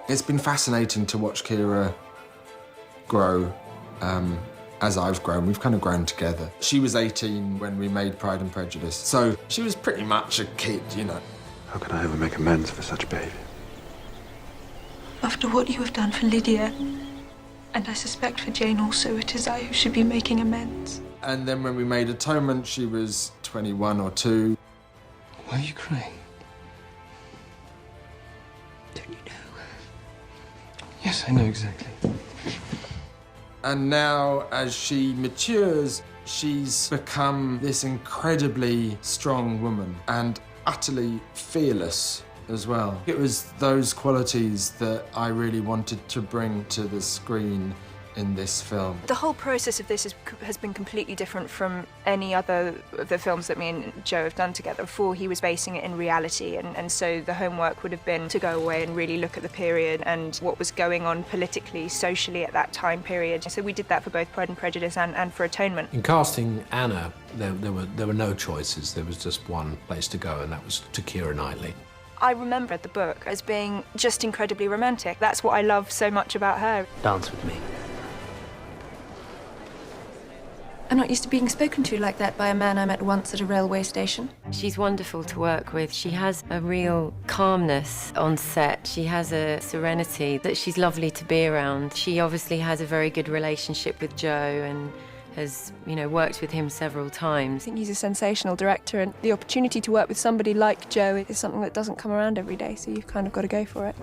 It's been fascinating to watch Keira grow as I've grown. We've kind of grown together. She was 18 when we made Pride and Prejudice, so she was pretty much a kid, you know. How can I ever make amends for such behaviour? After what you have done for Lydia, and I suspect for Jane also, it is I who should be making amends. And then when we made Atonement, she was 21 or 2. Why are you crying? Don't you know? Yes, I know exactly. And now, as she matures, she's become this incredibly strong woman and utterly fearless as well. It was those qualities that I really wanted to bring to the screen in this film. The whole process of this has been completely different from any other of the films that me and Joe have done together. Before, he was basing it in reality, and so the homework would have been to go away and really look at the period and what was going on politically, socially at that time period. So we did that for both Pride and Prejudice and for Atonement. In casting Anna, there were no choices. There was just one place to go, and that was to Keira Knightley. I remember the book as being just incredibly romantic. That's what I love so much about her. Dance with me. I'm not used to being spoken to like that by a man I met once at a railway station. She's wonderful to work with. She has a real calmness on set. She has a serenity that she's lovely to be around. She obviously has a very good relationship with Joe and has, worked with him several times. I think he's a sensational director, and the opportunity to work with somebody like Joe is something that doesn't come around every day, so you've kind of got to go for it.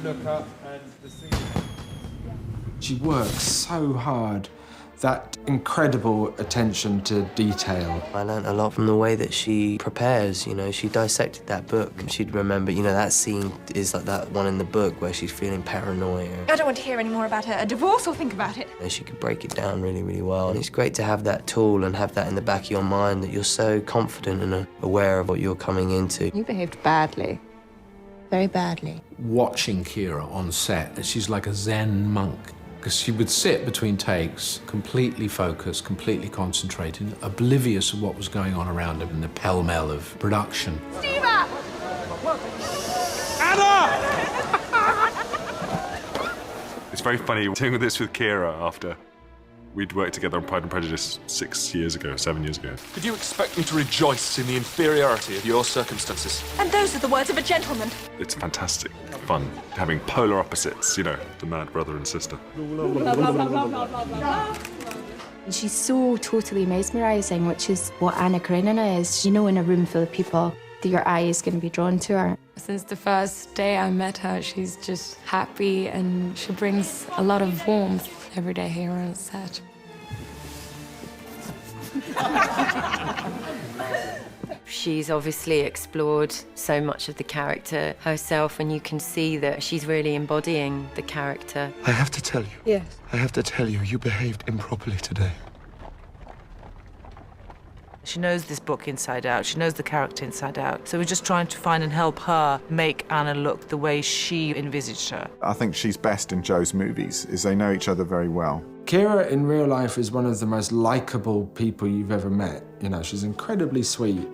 Look up and the scene. She works so hard. That incredible attention to detail. I learned a lot from the way that she prepares, She dissected that book. She'd remember, that scene is like that one in the book where she's feeling paranoia. I don't want to hear any more about a divorce or think about it. And she could break it down really, really well. And it's great to have that tool and have that in the back of your mind, that you're so confident and aware of what you're coming into. You behaved badly. Very badly. Watching Keira on set, she's like a Zen monk. Because she would sit between takes, completely focused, completely concentrated, oblivious of what was going on around her in the pell-mell of production. Steva! Anna! It's very funny doing this with Keira after we'd worked together on Pride and Prejudice 7 years ago. Did you expect me to rejoice in the inferiority of your circumstances? And those are the words of a gentleman. It's fantastic fun having polar opposites, the mad brother and sister. She's so totally mesmerising, which is what Anna Karenina is. In a room full of people, that your eye is going to be drawn to her. Since the first day I met her, she's just happy, and she brings a lot of warmth every day here on set. She's obviously explored so much of the character herself, and you can see that she's really embodying the character. I have to tell you. Yes. I have to tell you, you behaved improperly today. She knows this book inside out. She knows the character inside out. So we're just trying to find and help her make Anna look the way she envisaged her. I think she's best in Joe's movies, is they know each other very well. Keira in real life is one of the most likeable people you've ever met. She's incredibly sweet.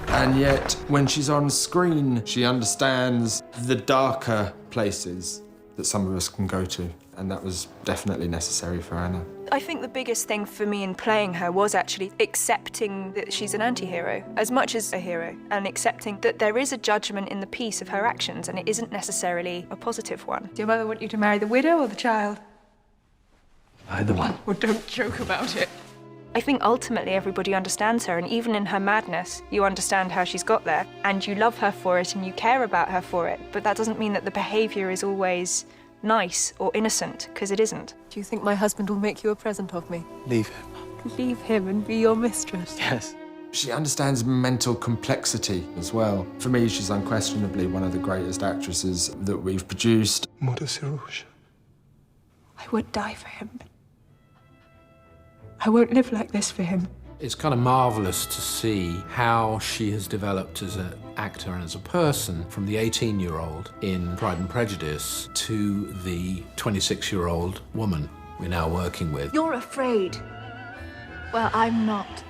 And yet, when she's on screen, she understands the darker places that some of us can go to. And that was definitely necessary for Anna. I think the biggest thing for me in playing her was actually accepting that she's an anti-hero as much as a hero, and accepting that there is a judgment in the piece of her actions, and it isn't necessarily a positive one. Do your mother want you to marry the widow or the child? Either one. Well, don't joke about it. I think ultimately everybody understands her, and even in her madness, you understand how she's got there, and you love her for it, and you care about her for it. But that doesn't mean that the behaviour is always nice or innocent, because it isn't. Do you think my husband will make you a present of me? Leave him. Leave him and be your mistress? Yes. She understands mental complexity as well. For me, she's unquestionably one of the greatest actresses that we've produced. Mother Sirouche. I would die for him. I won't live like this for him. It's kind of marvellous to see how she has developed as an actor and as a person, from the 18-year-old in Pride and Prejudice to the 26-year-old woman we're now working with. You're afraid. Well, I'm not.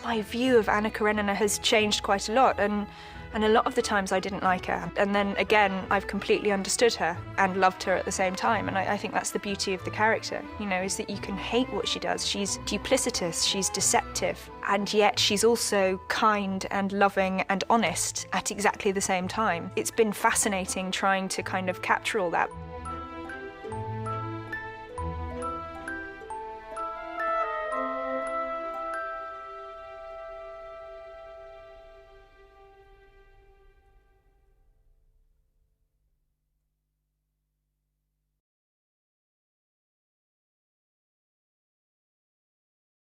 My view of Anna Karenina has changed quite a lot, and And a lot of the times I didn't like her. And then again, I've completely understood her and loved her at the same time. And I think that's the beauty of the character, you know, is that you can hate what she does. She's duplicitous, she's deceptive, and yet she's also kind and loving and honest at exactly the same time. It's been fascinating trying to kind of capture all that.